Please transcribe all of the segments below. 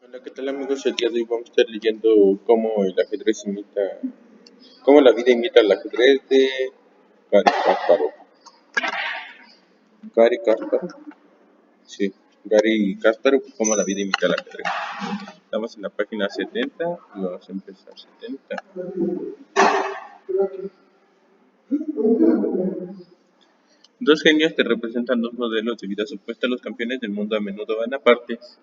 Hola, ¿qué tal amigos? El día de hoy vamos a estar leyendo cómo la vida imita al ajedrez de Gary Kasparov. Gary Kasparov, sí, Gary Kasparov, cómo la vida imita al ajedrez. Estamos en la página 70 y vamos a empezar 70. Dos genios que representan dos modelos de vida supuestos. Los campeones del mundo a menudo van a pares.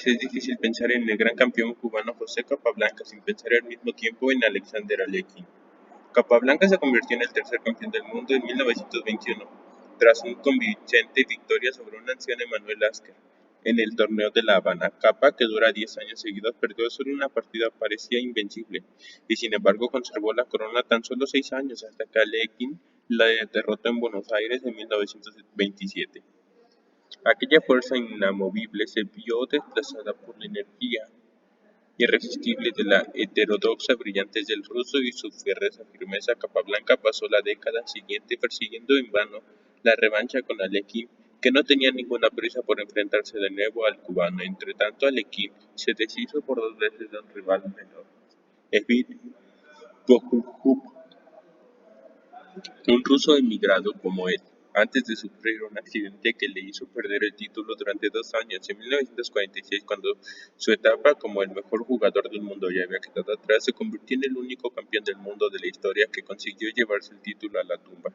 Es difícil pensar en el gran campeón cubano José Capablanca sin pensar al mismo tiempo en Alexander Alekhine. Capablanca se convirtió en el tercer campeón del mundo en 1921, tras una convincente victoria sobre un anciano Emanuel Lasker. En el torneo de La Habana, Capa, que dura 10 años seguidos, perdió solo una partida, parecía invencible, y sin embargo conservó la corona tan solo 6 años hasta que Alekhine la derrotó en Buenos Aires en 1927. Aquella fuerza inamovible se vio desplazada por la energía irresistible de la heterodoxa brillantez del ruso y su férrea firmeza. Capablanca pasó la década siguiente persiguiendo en vano la revancha con Alekhine, que no tenía ninguna prisa por enfrentarse de nuevo al cubano. Entretanto, Alekhine se deshizo por 2 veces de un rival menor, Evit Bohukov, un ruso emigrado como él, antes de sufrir un accidente que le hizo perder el título durante 2 años. En 1946, cuando su etapa como el mejor jugador del mundo ya había quedado atrás, se convirtió en el único campeón del mundo de la historia que consiguió llevarse el título a la tumba.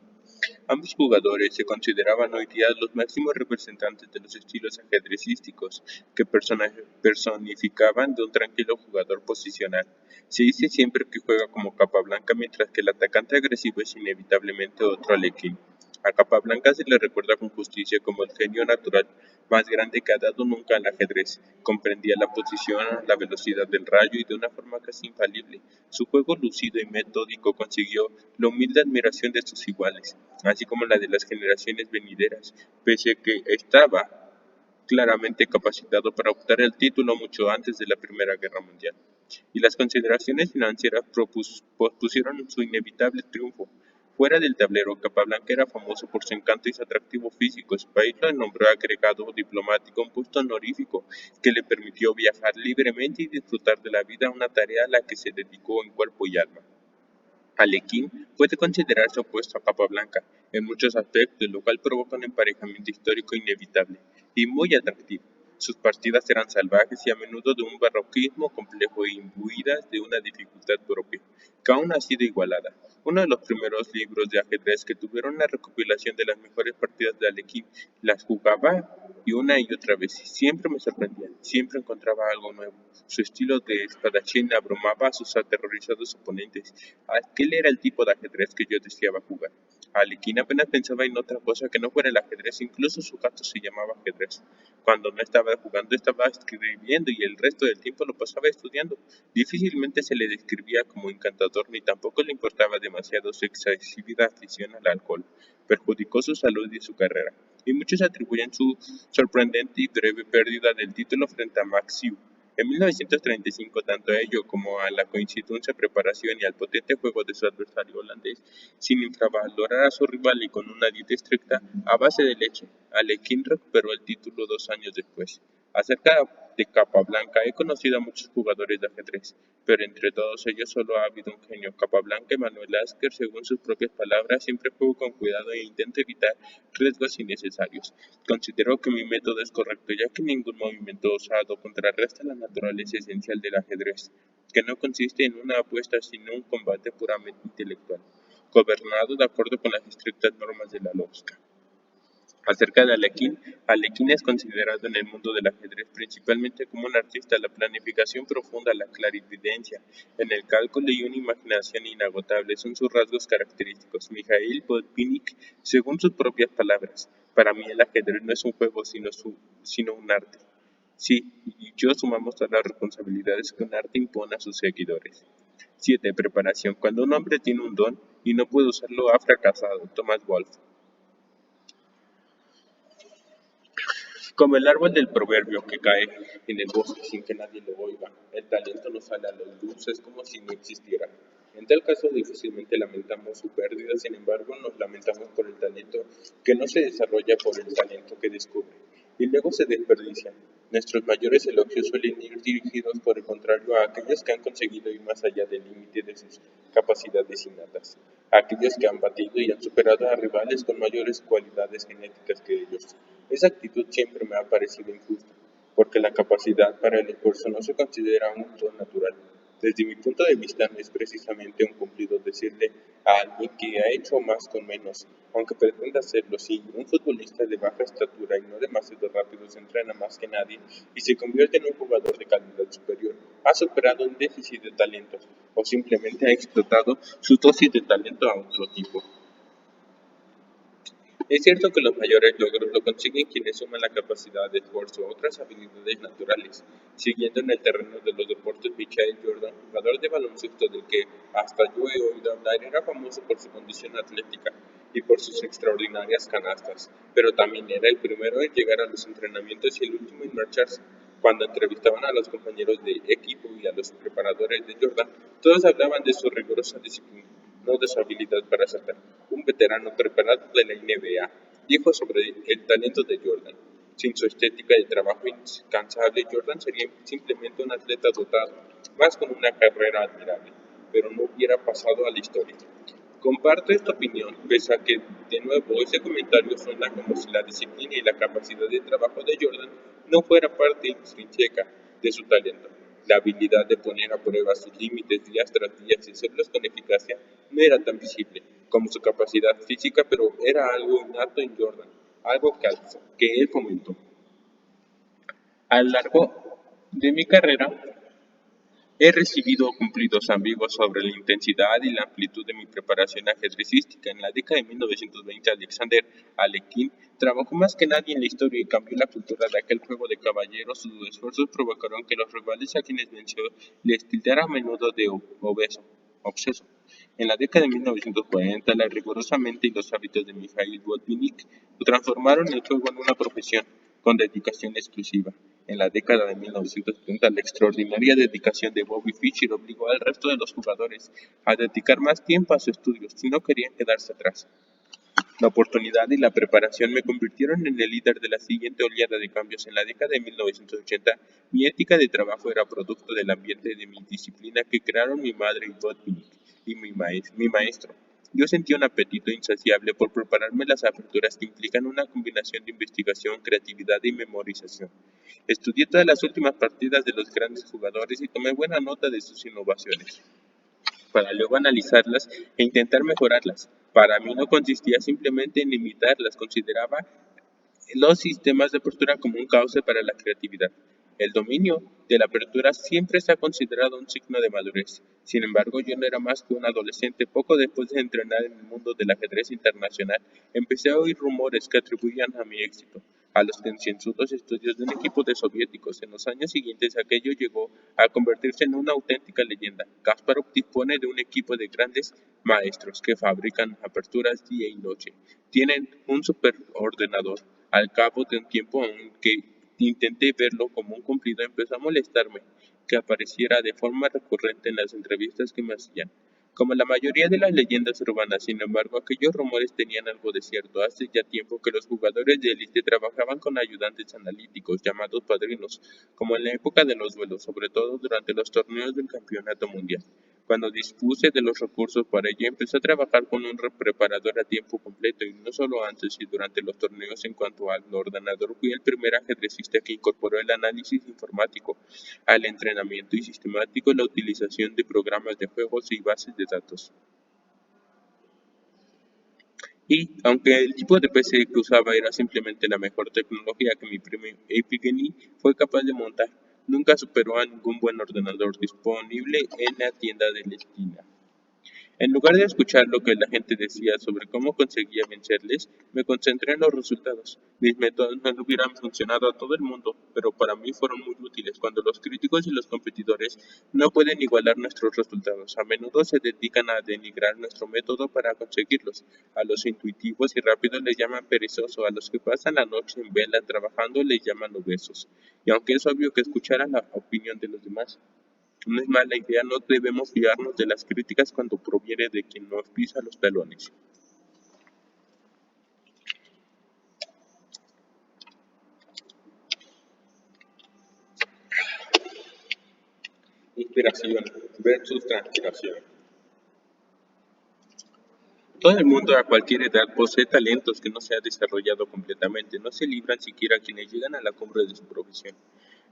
Ambos jugadores se consideraban hoy día los máximos representantes de los estilos ajedrecísticos que personificaban de un tranquilo jugador posicional. Se dice siempre que juega como Capablanca, mientras que el atacante agresivo es inevitablemente otro Alekhine. A Capablanca se le recuerda con justicia como el genio natural más grande que ha dado nunca al ajedrez. Comprendía la posición, la velocidad del rayo y de una forma casi infalible. Su juego lúcido y metódico consiguió la humilde admiración de sus iguales, así como la de las generaciones venideras, pese a que estaba claramente capacitado para optar el título mucho antes de la Primera Guerra Mundial, y las consideraciones financieras pospusieron su inevitable triunfo. Fuera del tablero, Capablanca era famoso por su encanto y su atractivo físico. Su país lo nombró agregado diplomático, un puesto honorífico que le permitió viajar libremente y disfrutar de la vida, una tarea a la que se dedicó en cuerpo y alma. Alekhine puede considerarse opuesto a Capablanca en muchos aspectos, lo cual provoca un emparejamiento histórico inevitable y muy atractivo. Sus partidas eran salvajes y a menudo de un barroquismo complejo e imbuidas de una dificultad propia, que aún ha sido igualada. Uno de los primeros libros de ajedrez que tuvieron una recopilación de las mejores partidas de Alekhine las jugaba y una y otra vez. Siempre me sorprendía, siempre encontraba algo nuevo. Su estilo de espadachín abrumaba a sus aterrorizados oponentes. Aquel era el tipo de ajedrez que yo deseaba jugar. Alekhine apenas pensaba en otra cosa que no fuera el ajedrez, incluso su gato se llamaba ajedrez. Cuando no estaba jugando estaba escribiendo y el resto del tiempo lo pasaba estudiando. Difícilmente se le describía como encantador ni tampoco le importaba demasiado su excesiva afición al alcohol. Perjudicó su salud y su carrera, y muchos atribuyen su sorprendente y breve pérdida del título frente a Max Euwe en 1935, tanto a ello como a la coincidencia preparación y al potente juego de su adversario holandés, sin infravalorar a su rival y con una dieta estricta a base de leche. Alekhine recuperó el título 2 años después. Acerca de Capablanca, he conocido a muchos jugadores de ajedrez, pero entre todos ellos solo ha habido un genio. Capablanca, Emanuel Lasker, según sus propias palabras, siempre juego con cuidado e intento evitar riesgos innecesarios. Considero que mi método es correcto, ya que ningún movimiento osado contrarresta la naturaleza esencial del ajedrez, que no consiste en una apuesta sino un combate puramente intelectual, gobernado de acuerdo con las estrictas normas de la lógica. Acerca de Alekhine, Alekhine es considerado en el mundo del ajedrez principalmente como un artista. La planificación profunda, la clarividencia en el cálculo y una imaginación inagotable son sus rasgos característicos. Mikhail Botvinnik, según sus propias palabras, para mí el ajedrez no es un juego sino un arte. Sí, y yo sumamos todas las responsabilidades que un arte impone a sus seguidores. 7. Preparación. Cuando un hombre tiene un don y no puede usarlo, ha fracasado. Thomas Wolfe. Como el árbol del proverbio que cae en el bosque sin que nadie lo oiga, el talento no sale a la luz, es como si no existiera. En tal caso difícilmente lamentamos su pérdida, sin embargo nos lamentamos por el talento que no se desarrolla por el talento que descubre. y luego se desperdician. Nuestros mayores elogios suelen ir dirigidos, por el contrario, a aquellos que han conseguido ir más allá del límite de sus capacidades innatas, a aquellos que han batido y han superado a rivales con mayores cualidades genéticas que ellos. Esa actitud siempre me ha parecido injusta, porque la capacidad para el esfuerzo no se considera un don natural. Desde mi punto de vista, no es precisamente un cumplido decirle a alguien que ha hecho más con menos, aunque pretenda hacerlo. Si un futbolista de baja estatura y no demasiado rápido se entrena más que nadie y se convierte en un jugador de calidad superior, ha superado un déficit de talentos o simplemente ha explotado su dosis de talento a otro tipo. Es cierto que los mayores logros lo consiguen quienes suman la capacidad de esfuerzo a otras habilidades naturales. Siguiendo en el terreno de los deportes, Michael Jordan, jugador de baloncesto del que hasta yo he oído hablar, era famoso por su condición atlética y por sus extraordinarias canastas, pero también era el primero en llegar a los entrenamientos y el último en marcharse. Cuando entrevistaban a los compañeros de equipo y a los preparadores de Jordan, todos hablaban de su rigurosa disciplina, no de su habilidad para saltar. Un veterano preparado de la NBA dijo sobre el talento de Jordan: sin su estética de trabajo incansable, Jordan sería simplemente un atleta dotado, más con una carrera admirable, pero no hubiera pasado a la historia. Comparto esta opinión, pese a que, de nuevo, ese comentario suena como si la disciplina y la capacidad de trabajo de Jordan no fuera parte intrínseca de su talento. La habilidad de poner a prueba sus límites día tras día y hacerlos con eficacia no era tan visible como su capacidad física, pero era algo innato en Jordan, algo que él fomentó. A lo largo de mi carrera, he recibido cumplidos ambiguos sobre la intensidad y la amplitud de mi preparación ajedrecística. En la década de 1920, Alexander Alekhine trabajó más que nadie en la historia y cambió la cultura de aquel juego de caballeros. Sus esfuerzos provocaron que los rivales a quienes venció les tildara a menudo de obseso. En la década de 1940, la rigorosa mente y los hábitos de Mikhail Botvinnik transformaron el juego en una profesión, con dedicación exclusiva. En la década de 1970, la extraordinaria dedicación de Bobby Fischer obligó al resto de los jugadores a dedicar más tiempo a sus estudios si no querían quedarse atrás. La oportunidad y la preparación me convirtieron en el líder de la siguiente oleada de cambios. En la década de 1980, mi ética de trabajo era producto del ambiente de mi disciplina que crearon mi madre y Botvinnik y mi maestro. Yo sentía un apetito insaciable por prepararme las aperturas que implican una combinación de investigación, creatividad y memorización. Estudié todas las últimas partidas de los grandes jugadores y tomé buena nota de sus innovaciones, para luego analizarlas e intentar mejorarlas. Para mí no consistía simplemente en imitarlas, consideraba los sistemas de apertura como un cauce para la creatividad. El dominio de la apertura siempre se ha considerado un signo de madurez. Sin embargo, yo no era más que un adolescente. Poco después de entrenar en el mundo del ajedrez internacional, empecé a oír rumores que atribuían a mi éxito a los concienzudos estudios de un equipo de soviéticos. En los años siguientes, aquello llegó a convertirse en una auténtica leyenda. Kasparov dispone de un equipo de grandes maestros que fabrican aperturas día y noche. Tienen un superordenador. Al cabo de un tiempo, aunque intenté verlo como un cumplido, empezó a molestarme que apareciera de forma recurrente en las entrevistas que me hacían. Como la mayoría de las leyendas urbanas, sin embargo, aquellos rumores tenían algo de cierto. Hace ya tiempo que los jugadores de élite trabajaban con ayudantes analíticos, llamados padrinos, como en la época de los duelos, sobre todo durante los torneos del Campeonato Mundial. Cuando dispuse de los recursos para ello, empecé a trabajar con un preparador a tiempo completo, y no solo antes y durante los torneos. En cuanto al ordenador, fui el primer ajedrecista que incorporó el análisis informático al entrenamiento y sistemático la utilización de programas de juegos y bases de datos. Y, aunque el tipo de PC que usaba era simplemente la mejor tecnología que mi primo Epigeni fue capaz de montar, nunca superó a ningún buen ordenador disponible en la tienda de la esquina. En lugar de escuchar lo que la gente decía sobre cómo conseguía vencerles, me concentré en los resultados. Mis métodos no le hubieran funcionado a todo el mundo, pero para mí fueron muy útiles. Cuando los críticos y los competidores no pueden igualar nuestros resultados, a menudo se dedican a denigrar nuestro método para conseguirlos. A los intuitivos y rápidos les llaman perezosos, a los que pasan la noche en vela trabajando les llaman obesos. Y aunque es obvio que escucharan la opinión de los demás, no es mala idea. No debemos fiarnos de las críticas cuando proviene de quien nos pisa los talones. Inspiración versus transpiración. Todo el mundo a cualquier edad posee talentos que no se ha desarrollado completamente, no se libran siquiera quienes llegan a la cumbre de su profesión.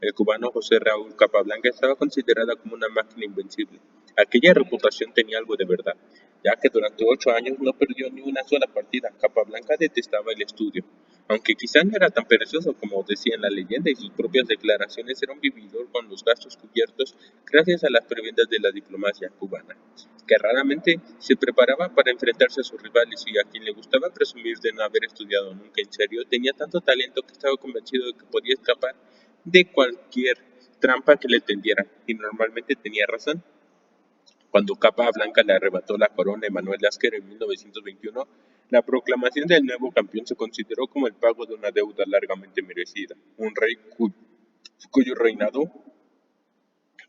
El cubano José Raúl Capablanca estaba considerada como una máquina invencible. Aquella reputación tenía algo de verdad, ya que durante 8 años no perdió ni una sola partida. Capablanca detestaba el estudio, aunque quizá no era tan perezoso como decía en la leyenda y sus propias declaraciones, era un vividor con los gastos cubiertos gracias a las prebendas de la diplomacia cubana, que raramente se preparaba para enfrentarse a sus rivales y a quien le gustaba presumir de no haber estudiado nunca en serio, tenía tanto talento que estaba convencido de que podía escapar de cualquier trampa que le tendieran, y normalmente tenía razón. Cuando Capablanca le arrebató la corona a Manuel Lasker en 1921, la proclamación del nuevo campeón se consideró como el pago de una deuda largamente merecida. Un rey cuyo reinado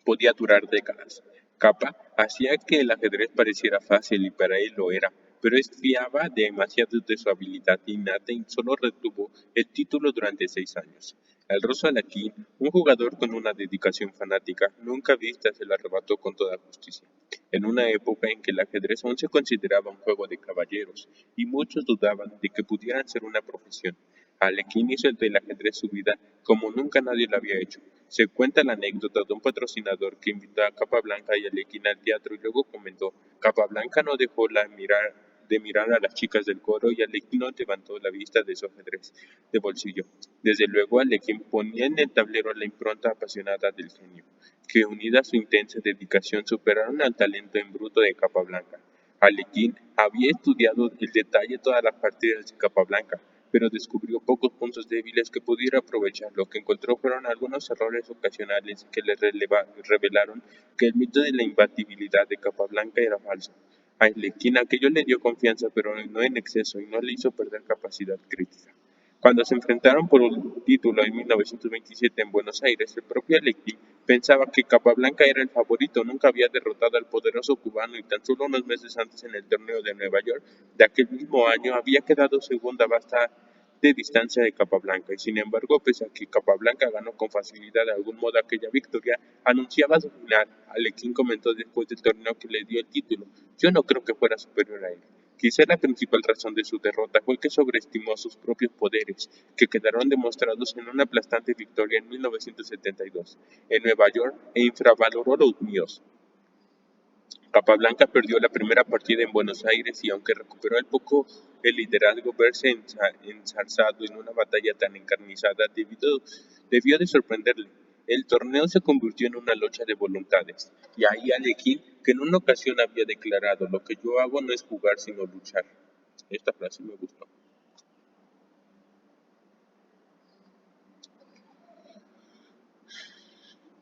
podía durar décadas. Capa hacía que el ajedrez pareciera fácil y para él lo era, pero fiaba demasiado de su habilidad innata y solo retuvo el título durante 6 años. El Rosso Alaquín, un jugador con una dedicación fanática nunca vista, se lo arrebató con toda justicia, en una época en que el ajedrez aún se consideraba un juego de caballeros y muchos dudaban de que pudieran ser una profesión. Alekhine hizo del ajedrez su vida como nunca nadie lo había hecho. Se cuenta la anécdota de un patrocinador que invitó a Capablanca y Alekhine al teatro y luego comentó: Capablanca no dejó de mirar a las chicas del coro y Alekhine no levantó la vista de su ajedrez de bolsillo. Desde luego, Alekhine ponía en el tablero la impronta apasionada del genio, que unida a su intensa dedicación superaron al talento en bruto de Capablanca. Alekhine había estudiado en detalle todas las partidas de Capablanca, pero descubrió pocos puntos débiles que pudiera aprovechar. Lo que encontró fueron algunos errores ocasionales que le revelaron que el mito de la imbatibilidad de Capablanca era falso. A Alekhine aquello le dio confianza, pero no en exceso, y no le hizo perder capacidad crítica. Cuando se enfrentaron por un título en 1927 en Buenos Aires, el propio Alekhine pensaba que Capablanca era el favorito, nunca había derrotado al poderoso cubano y tan solo unos meses antes en el torneo de Nueva York de aquel mismo año había quedado segunda basta de distancia de Capablanca, y sin embargo, pese a que Capablanca ganó con facilidad de algún modo aquella victoria, anunciaba su final. Alekhine comentó después del torneo que le dio el título: yo no creo que fuera superior a él. Quizá la principal razón de su derrota fue que sobreestimó sus propios poderes, que quedaron demostrados en una aplastante victoria en 1972 en Nueva York, e infravaloró los míos. Capablanca perdió la primera partida en Buenos Aires y, aunque recuperó al poco el liderazgo, verse enzarzado en una batalla tan encarnizada debió de sorprenderle. El torneo se convirtió en una lucha de voluntades, y ahí Alekhine, que en una ocasión había declarado: lo que yo hago no es jugar sino luchar. Esta frase me gustó.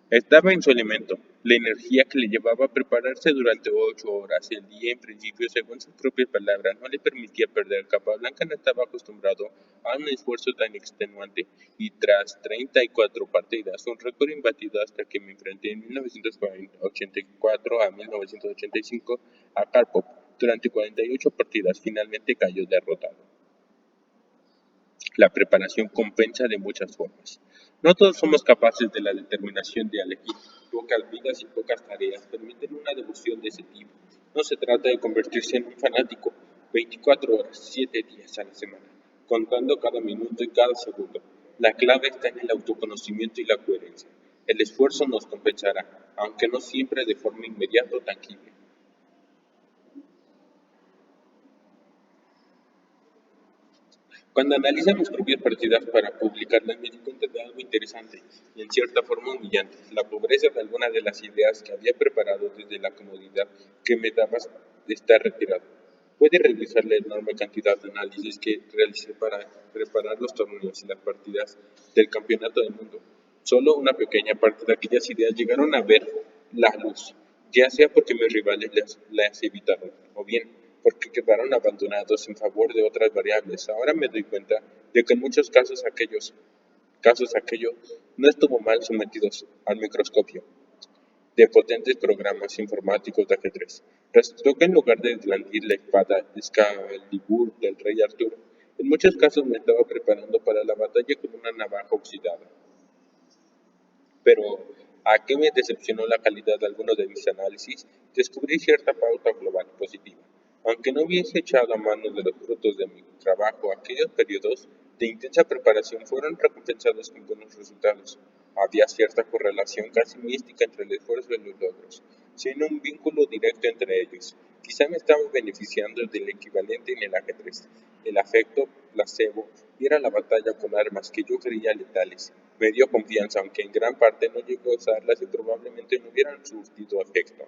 Estaba en su elemento, la energía que le llevaba a prepararse durante 8 horas el día en principio, según sus propias palabras, no le permitía perder. Capablanca no estaba acostumbrado a un esfuerzo tan extenuante, y tras 34 partidas, un récord imbatido hasta que me enfrenté en 1984 a 1985 a Karpov, durante 48 partidas, finalmente cayó derrotado. La preparación compensa de muchas formas. No todos somos capaces de la determinación de elegir. Pocas vidas y pocas tareas permiten una devoción de ese tipo. No se trata de convertirse en un fanático 24 horas, 7 días a la semana, contando cada minuto y cada segundo. La clave está en el autoconocimiento y la coherencia. El esfuerzo nos compensará, aunque no siempre de forma inmediata o tangible. Cuando analizo mis propias partidas para publicarlas me di cuenta de algo interesante y en cierta forma humillante: la pobreza de algunas de las ideas que había preparado desde la comodidad que me daba de estar retirado. Puede revisar la enorme cantidad de análisis que realicé para preparar los torneos y las partidas del Campeonato del Mundo. Solo una pequeña parte de aquellas ideas llegaron a ver la luz, ya sea porque mis rivales las evitaron, o bien porque quedaron abandonados en favor de otras variables. Ahora me doy cuenta de que en muchos casos aquello no estuvo mal sometidos al microscopio de potentes programas informáticos de ajedrez. Resultó que en lugar de blandir la espada Excalibur del rey Arturo, en muchos casos me estaba preparando para la batalla con una navaja oxidada. Pero ¿A qué me decepcionó la calidad de algunos de mis análisis? Descubrí cierta pauta global positiva. Aunque no hubiese echado a mano de los frutos de mi trabajo, aquellos periodos de intensa preparación fueron recompensados con buenos resultados. Había cierta correlación casi mística entre el esfuerzo y los logros, sin un vínculo directo entre ellos. Quizá me estaba beneficiando del equivalente en el ajedrez, el afecto placebo, y era la batalla con armas que yo creía letales. Me dio confianza, aunque en gran parte no llegó a usarlas y probablemente no hubieran surtido efecto.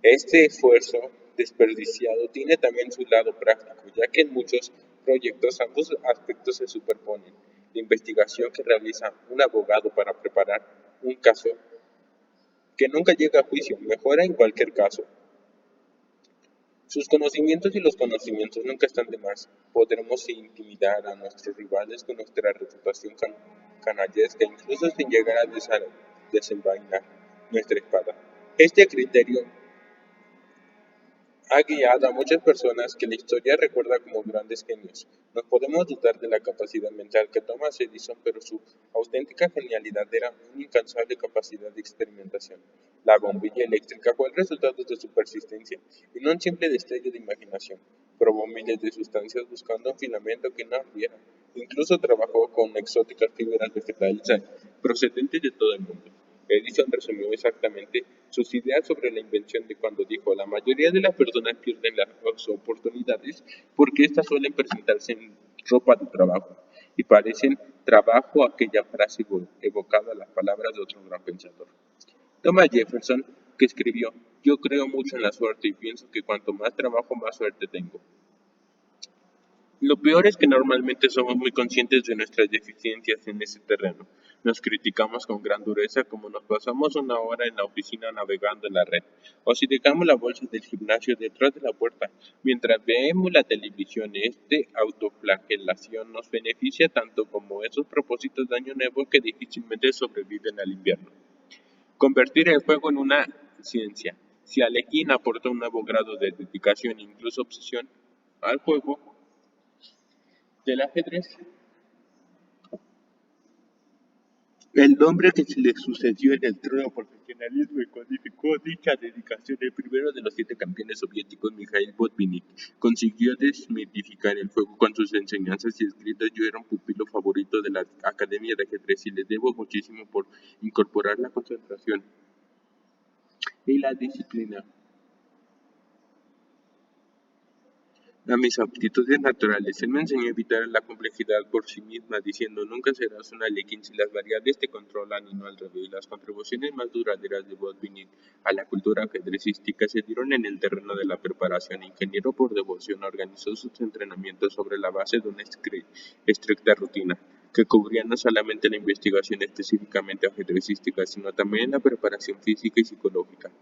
Este esfuerzo desperdiciado tiene también su lado práctico, ya que en muchos proyectos ambos aspectos se superponen. La investigación que realiza un abogado para preparar un caso que nunca llega a juicio mejora en cualquier caso. Sus conocimientos y los conocimientos nunca están de más. Podremos intimidar a nuestros rivales con nuestra reputación canallesca, incluso sin llegar a desenvainar nuestra espada. Este criterio ha guiado a muchas personas que la historia recuerda como grandes genios. Nos podemos dudar de la capacidad mental que Thomas Edison, pero su auténtica genialidad era una incansable capacidad de experimentación. La bombilla eléctrica fue el resultado de su persistencia y no un simple destello de imaginación. Probó miles de sustancias buscando un filamento que no ardiera. Incluso trabajó con exóticas fibras vegetales procedentes de todo el mundo. Edison resumió exactamente sus ideas sobre la invención de cuando dijo: la mayoría de las personas pierden las oportunidades porque éstas suelen presentarse en ropa de trabajo y parecen trabajo. Aquella frase evocaba las palabras de otro gran pensador, Thomas Jefferson, que escribió: yo creo mucho en la suerte y pienso que cuanto más trabajo, más suerte tengo. Lo peor es que normalmente somos muy conscientes de nuestras deficiencias en ese terreno. Nos criticamos con gran dureza, como nos pasamos una hora en la oficina navegando en la red, o si dejamos la bolsa del gimnasio detrás de la puerta mientras vemos la televisión. Autoflagelación nos beneficia tanto como esos propósitos de año nuevo que difícilmente sobreviven al invierno. Convertir el juego en una ciencia. Si Alekhine aporta un nuevo grado de dedicación e incluso obsesión al juego del ajedrez, el nombre que se le sucedió en el trono profesionalismo y codificó dicha dedicación, el primero de los 7 campeones soviéticos, Mikhail Botvinnik, consiguió desmitificar el juego con sus enseñanzas y escritos. Yo era un pupilo favorito de la Academia de Ajedrez y le debo muchísimo por incorporar la concentración y la disciplina a mis aptitudes naturales. Él me enseñó a evitar la complejidad por sí misma, diciendo: nunca serás un Alekhine si las variables te controlan y no al revés. Las contribuciones más duraderas de Botvinnik a la cultura ajedrecística se dieron en el terreno de la preparación. Ingeniero por devoción, organizó sus entrenamientos sobre la base de una estricta rutina que cubría no solamente la investigación específicamente ajedrecística, sino también la preparación física y psicológica.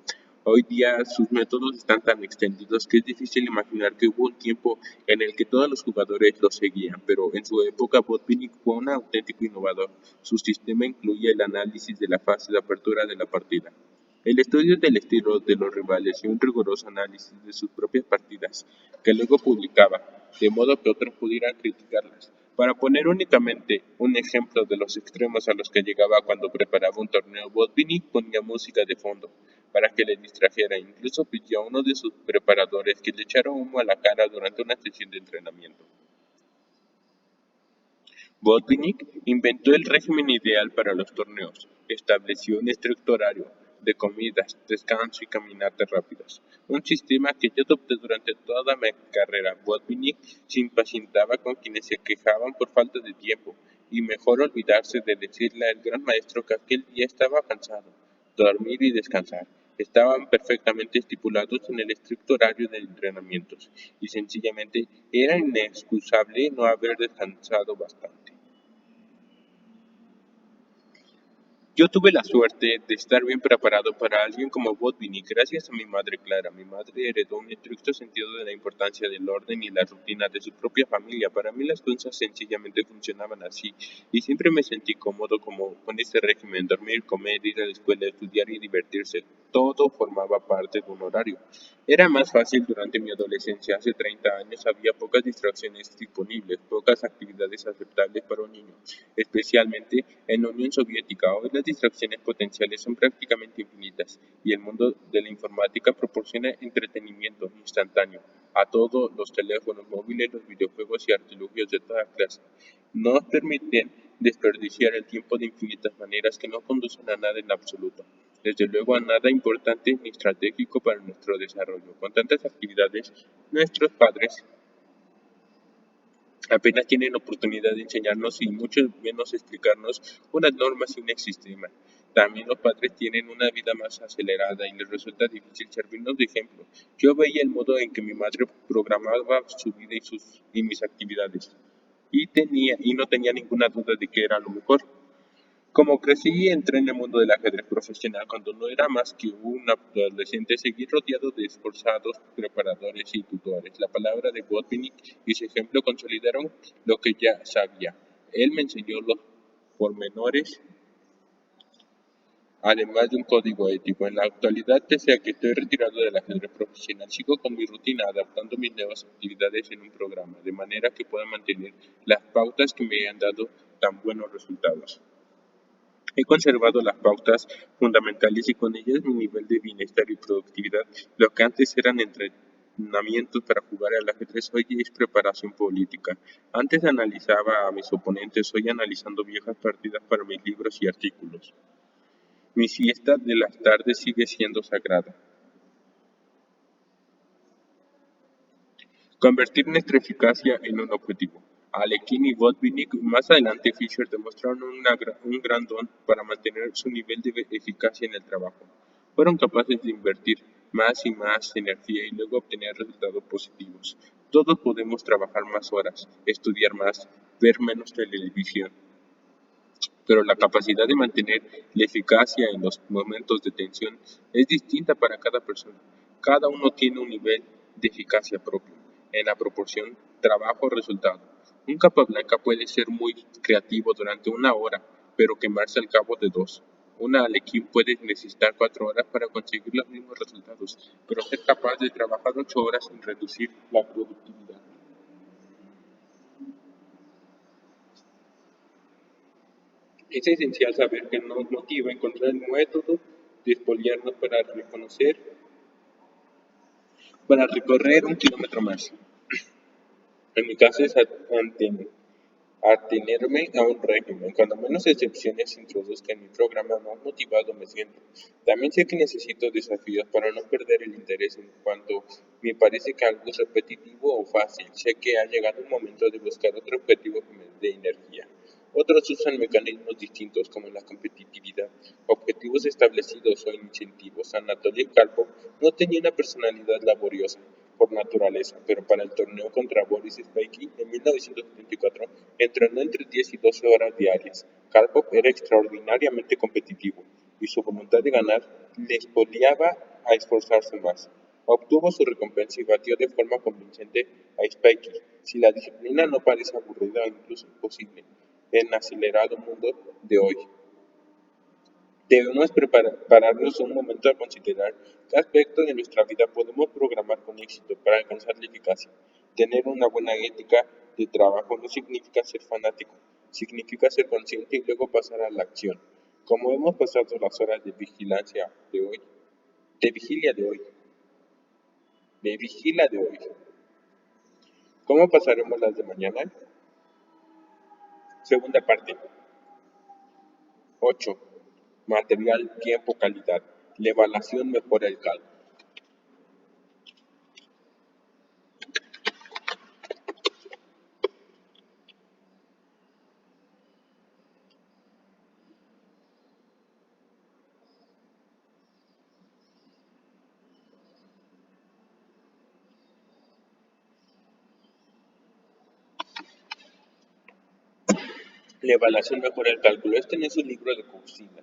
Hoy día sus métodos están tan extendidos que es difícil imaginar que hubo un tiempo en el que todos los jugadores los seguían, pero en su época Botvinnik fue un auténtico innovador. Su sistema incluía el análisis de la fase de apertura de la partida, el estudio del estilo de los rivales y un riguroso análisis de sus propias partidas, que luego publicaba, de modo que otros pudieran criticarlas. Para poner únicamente un ejemplo de los extremos a los que llegaba cuando preparaba un torneo, Botvinnik ponía música de fondo para que le distrajera. Incluso pidió a uno de sus preparadores que le echara humo a la cara durante una sesión de entrenamiento. Botvinnik inventó el régimen ideal para los torneos. Estableció un estricto horario de comidas, descanso y caminatas rápidas, un sistema que yo adopté durante toda mi carrera. Botvinnik se impacientaba con quienes se quejaban por falta de tiempo, y mejor olvidarse de decirle al gran maestro que aquel día estaba cansado. Dormir y descansar estaban perfectamente estipulados en el estricto horario de entrenamientos, y sencillamente era inexcusable no haber descansado bastante. Yo tuve la suerte de estar bien preparado para alguien como Botvinnik gracias a mi madre Clara. Mi madre heredó un estricto sentido de la importancia del orden y la rutina de su propia familia. Para mí las cosas sencillamente funcionaban así, y siempre me sentí cómodo con este régimen: dormir, comer, ir a la escuela, estudiar y divertirse. Todo formaba parte de un horario. Era más fácil durante mi adolescencia. Hace 30 años había pocas distracciones disponibles, pocas actividades aceptables para un niño, especialmente en la Unión Soviética. Hoy las las distracciones potenciales son prácticamente infinitas, y el mundo de la informática proporciona entretenimiento instantáneo a todos los teléfonos móviles, los videojuegos y artilugios de toda clase. Nos permiten desperdiciar el tiempo de infinitas maneras que no conducen a nada en absoluto. Desde luego a nada importante ni estratégico para nuestro desarrollo. Con tantas actividades, nuestros padres apenas tienen oportunidad de enseñarnos y mucho menos explicarnos unas normas y un sistema. También los padres tienen una vida más acelerada y les resulta difícil servirnos de ejemplo. Yo veía el modo en que mi madre programaba su vida y mis actividades y no tenía ninguna duda de que era lo mejor. Como crecí y entré en el mundo del ajedrez profesional cuando no era más que un adolescente, seguí rodeado de esforzados preparadores y tutores. La palabra de Botvinnik y su ejemplo consolidaron lo que ya sabía. Él me enseñó los pormenores, además de un código ético. En la actualidad, pese a que estoy retirado del ajedrez profesional, sigo con mi rutina, adaptando mis nuevas actividades en un programa, de manera que pueda mantener las pautas que me han dado tan buenos resultados. He conservado las pautas fundamentales y con ellas mi nivel de bienestar y productividad. Lo que antes eran entrenamientos para jugar al ajedrez, hoy es preparación política. Antes analizaba a mis oponentes, hoy analizando viejas partidas para mis libros y artículos. Mi siesta de las tardes sigue siendo sagrada. Convertir nuestra eficacia en un objetivo. Alekhine y Botvinnik, más adelante Fisher, demostraron un gran don para mantener su nivel de eficacia en el trabajo. Fueron capaces de invertir más y más energía y luego obtener resultados positivos. Todos podemos trabajar más horas, estudiar más, ver menos televisión, pero la capacidad de mantener la eficacia en los momentos de tensión es distinta para cada persona. Cada uno tiene un nivel de eficacia propio, en la proporción trabajo-resultado. Un Capablanca puede ser muy creativo durante una hora, pero quemarse al cabo de dos. Una Alekhine puede necesitar 4 horas para conseguir los mismos resultados, pero ser capaz de trabajar 8 horas sin reducir la productividad. Es esencial saber qué nos motiva, encontrar el método de espoliarnos para recorrer 1 kilómetro más. En mi caso es atenerme a un régimen. Cuando menos excepciones introduzca en mi programa, más motivado me siento. También sé que necesito desafíos para no perder el interés en cuanto me parece que algo es repetitivo o fácil. Sé que ha llegado el momento de buscar otro objetivo que me dé energía. Otros usan mecanismos distintos como la competitividad, objetivos establecidos o incentivos. Anatoly Karpov no tenía una personalidad laboriosa por naturaleza, pero para el torneo contra Boris Spassky en 1974 entrenó entre 10 y 12 horas diarias. Karpov era extraordinariamente competitivo y su voluntad de ganar le expoliaba a esforzarse más. Obtuvo su recompensa y batió de forma convincente a Spassky. Si la disciplina no parece aburrida o incluso imposible en el acelerado mundo de hoy, debemos pararnos un momento a considerar qué aspectos de nuestra vida podemos programar con éxito para alcanzar la eficacia. Tener una buena ética de trabajo no significa ser fanático, significa ser consciente y luego pasar a la acción. Como hemos pasado las horas de vigilancia de hoy, de vigilia de hoy, de vigila de hoy, ¿cómo pasaremos las de mañana? Segunda parte. 8. Material, tiempo, calidad. La evaluación mejora el cálculo. La evaluación mejora el cálculo. Este no es un libro de cocina.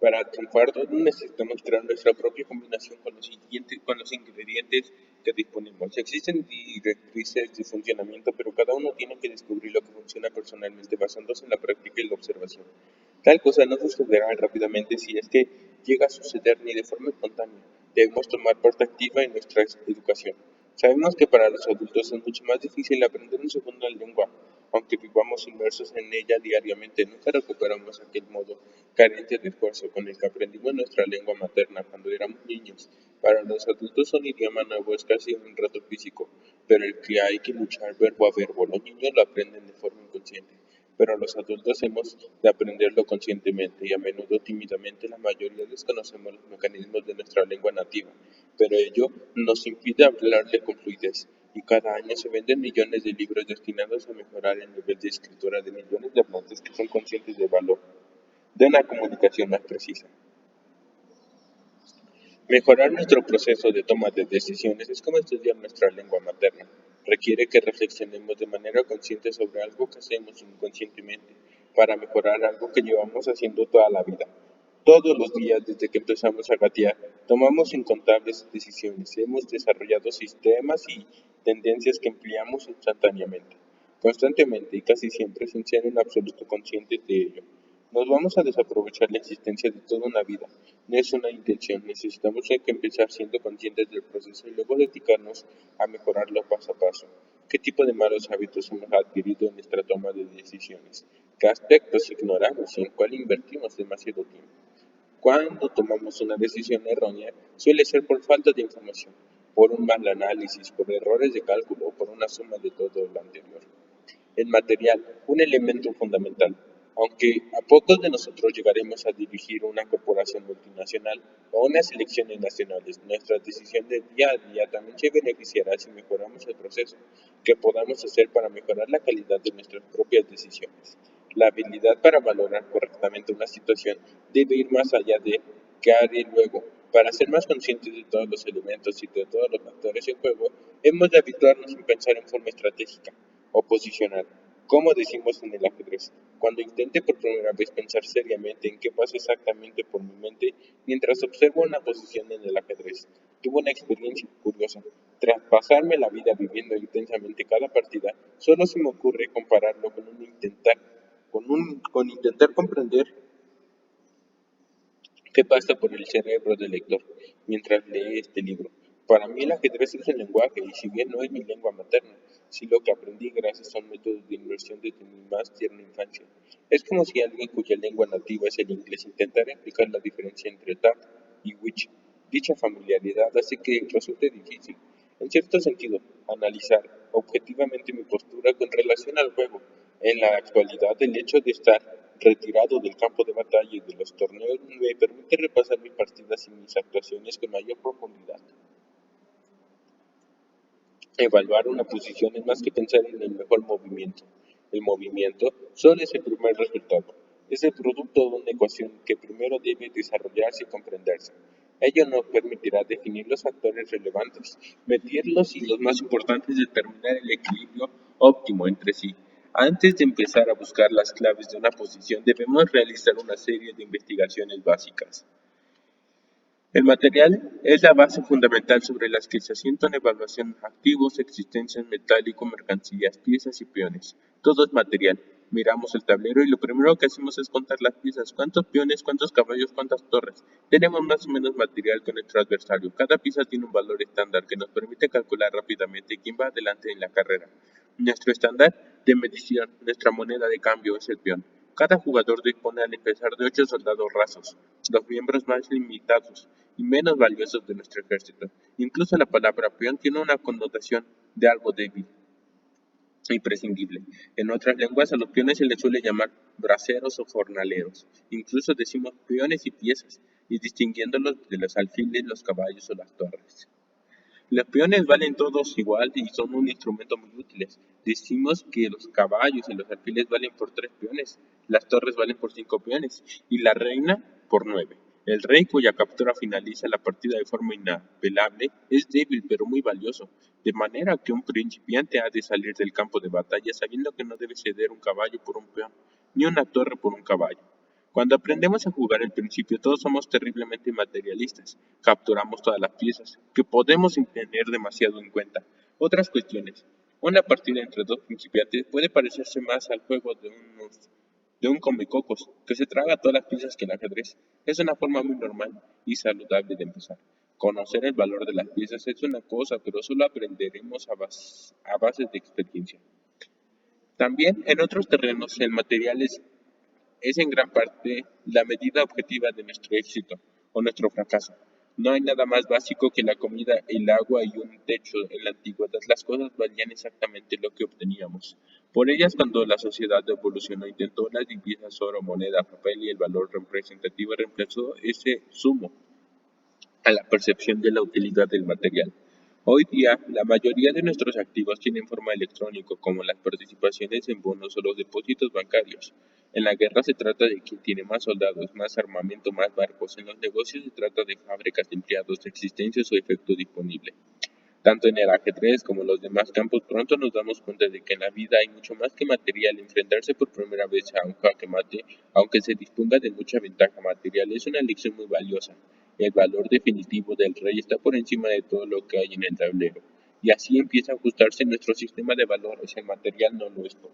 Para triunfar todos necesitamos crear nuestra propia combinación con los ingredientes que disponemos. Existen directrices de funcionamiento, pero cada uno tiene que descubrir lo que funciona personalmente basándose en la práctica y la observación. Tal cosa no sucederá rápidamente si es que llega a suceder ni de forma espontánea. Debemos tomar parte activa en nuestra educación. Sabemos que para los adultos es mucho más difícil aprender una segunda lengua, Aunque vivamos inmersos en ella diariamente, nunca recuperamos aquel modo carente de esfuerzo con el que aprendimos nuestra lengua materna cuando éramos niños. Para los adultos un idioma nuevo es casi un reto físico, pero el que hay que luchar verbo a verbo. Los niños lo aprenden de forma inconsciente, pero los adultos hemos de aprenderlo conscientemente y a menudo tímidamente. La mayoría desconocemos los mecanismos de nuestra lengua nativa, pero ello nos impide hablarle con fluidez. Y cada año se venden millones de libros destinados a mejorar el nivel de escritura de millones de hablantes que son conscientes del valor de una comunicación más precisa. Mejorar nuestro proceso de toma de decisiones es como estudiar nuestra lengua materna. Requiere que reflexionemos de manera consciente sobre algo que hacemos inconscientemente para mejorar algo que llevamos haciendo toda la vida. Todos los días desde que empezamos a gatear, tomamos incontables decisiones. Hemos desarrollado sistemas y tendencias que empleamos instantáneamente, constantemente y casi siempre sin ser en absoluto conscientes de ello. Nos vamos a desaprovechar la existencia de toda una vida. No es una intención, necesitamos que empezar siendo conscientes del proceso y luego dedicarnos a mejorarlo paso a paso. ¿Qué tipo de malos hábitos hemos adquirido en nuestra toma de decisiones? ¿Qué aspectos ignoramos y en cuál invertimos demasiado tiempo? Cuando tomamos una decisión errónea, suele ser por falta de información, por un mal análisis, por errores de cálculo o por una suma de todo lo anterior. El material, un elemento fundamental. Aunque a pocos de nosotros llegaremos a dirigir una corporación multinacional o unas elecciones nacionales, nuestra decisión de día a día también se beneficiará si mejoramos el proceso que podamos hacer para mejorar la calidad de nuestras propias decisiones. La habilidad para valorar correctamente una situación debe ir más allá de qué haré luego. Para ser más conscientes de todos los elementos y de todos los factores en juego, hemos de habituarnos en pensar en forma estratégica o posicional. Como decimos en el ajedrez, cuando intente por primera vez pensar seriamente en qué pasa exactamente por mi mente mientras observo una posición en el ajedrez, tuve una experiencia curiosa. Tras pasarme la vida viviendo intensamente cada partida, solo se me ocurre compararlo con intentar comprender qué pasa por el cerebro del lector mientras lee este libro. Para mí el ajedrez es un lenguaje y si bien no es mi lengua materna, sí lo que aprendí gracias a un método de inmersión desde mi más tierna infancia. Es como si alguien cuya lengua nativa es el inglés intentara explicar la diferencia entre tap y witch. Dicha familiaridad hace que resulte difícil, en cierto sentido, analizar objetivamente mi postura con relación al juego. En la actualidad, el hecho de estar retirado del campo de batalla y de los torneos me permite repasar mis partidas y mis actuaciones con mayor profundidad. Evaluar una posición es más que pensar en el mejor movimiento. El movimiento solo es el primer resultado. Es el producto de una ecuación que primero debe desarrollarse y comprenderse. Ello nos permitirá definir los factores relevantes, medirlos y los más importantes, determinar el equilibrio óptimo entre sí. Antes de empezar a buscar las claves de una posición, debemos realizar una serie de investigaciones básicas. El material es la base fundamental sobre las que se asientan evaluación activos, existencias, metálico, mercancías, piezas y peones. Todo es material. Miramos el tablero y lo primero que hacemos es contar las piezas. ¿Cuántos peones, cuántos caballos, cuántas torres? Tenemos más o menos material con nuestro adversario. Cada pieza tiene un valor estándar que nos permite calcular rápidamente quién va adelante en la carrera. Nuestro estándar de medición, nuestra moneda de cambio es el peón. Cada jugador dispone al empezar de 8 soldados rasos, los miembros más limitados y menos valiosos de nuestro ejército. Incluso la palabra peón tiene una connotación de algo débil e imprescindible. En otras lenguas a los peones se les suele llamar braceros o jornaleros. Incluso decimos peones y piezas, y distinguiéndolos de los alfiles, los caballos o las torres. Los peones valen todos igual y son un instrumento muy útiles. Decimos que los caballos y los alfiles valen por 3 peones, las torres valen por 5 peones y la reina por 9. El rey cuya captura finaliza la partida de forma inapelable es débil pero muy valioso, de manera que un principiante ha de salir del campo de batalla sabiendo que no debe ceder un caballo por un peón, ni una torre por un caballo. Cuando aprendemos a jugar al principio, todos somos terriblemente materialistas. Capturamos todas las piezas, que podemos tener demasiado en cuenta. Otras cuestiones. Una partida entre dos principiantes puede parecerse más al juego de un comecocos, que se traga todas las piezas que el ajedrez. Es una forma muy normal y saludable de empezar. Conocer el valor de las piezas es una cosa, pero solo aprenderemos a base de experiencia. También en otros terrenos el material es en gran parte la medida objetiva de nuestro éxito o nuestro fracaso. No hay nada más básico que la comida, el agua y un techo. En la antigüedad las cosas valían exactamente lo que obteníamos. Por ellas, cuando la sociedad evolucionó, intentó las divisas oro, moneda, papel y el valor representativo reemplazó ese sumo a la percepción de la utilidad del material. Hoy día, la mayoría de nuestros activos tienen forma electrónica, como las participaciones en bonos o los depósitos bancarios. En la guerra se trata de quién tiene más soldados, más armamento, más barcos. En los negocios se trata de fábricas, empleados, existencias o efecto disponible. Tanto en el ajedrez como en los demás campos, pronto nos damos cuenta de que en la vida hay mucho más que material. Enfrentarse por primera vez a un jaque mate, aunque se disponga de mucha ventaja material, es una lección muy valiosa. El valor definitivo del rey está por encima de todo lo que hay en el tablero. Y así empieza a ajustarse nuestro sistema de valores. El material no lo es todo.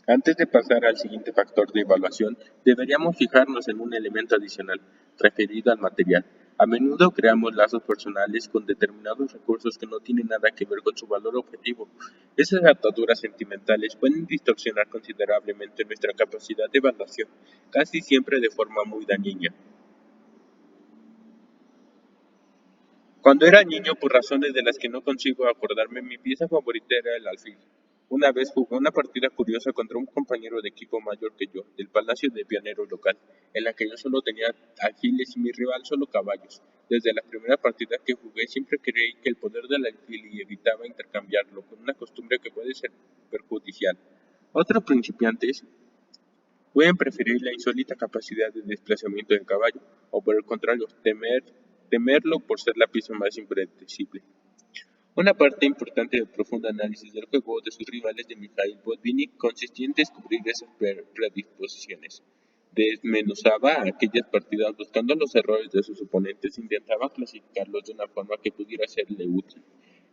Antes de pasar al siguiente factor de evaluación, deberíamos fijarnos en un elemento adicional, referido al material. A menudo creamos lazos personales con determinados recursos que no tienen nada que ver con su valor objetivo. Esas ataduras sentimentales pueden distorsionar considerablemente nuestra capacidad de evaluación, casi siempre de forma muy dañina. Cuando era niño, por razones de las que no consigo acordarme, mi pieza favorita era el alfil. Una vez jugué una partida curiosa contra un compañero de equipo mayor que yo, del Palacio de Pionero local, en la que yo solo tenía alfiles y mi rival solo caballos. Desde la primera partida que jugué siempre creí que el poder del alfil y evitaba intercambiarlo, con una costumbre que puede ser perjudicial. Otros principiantes pueden preferir la insólita capacidad de desplazamiento del caballo, o por el contrario, temerlo por ser la pieza más impredecible. Una parte importante del profundo análisis del juego de sus rivales de Mikhail Botvinnik consistía en descubrir esas predisposiciones. Desmenuzaba aquellas partidas buscando los errores de sus oponentes e intentaba clasificarlos de una forma que pudiera serle útil.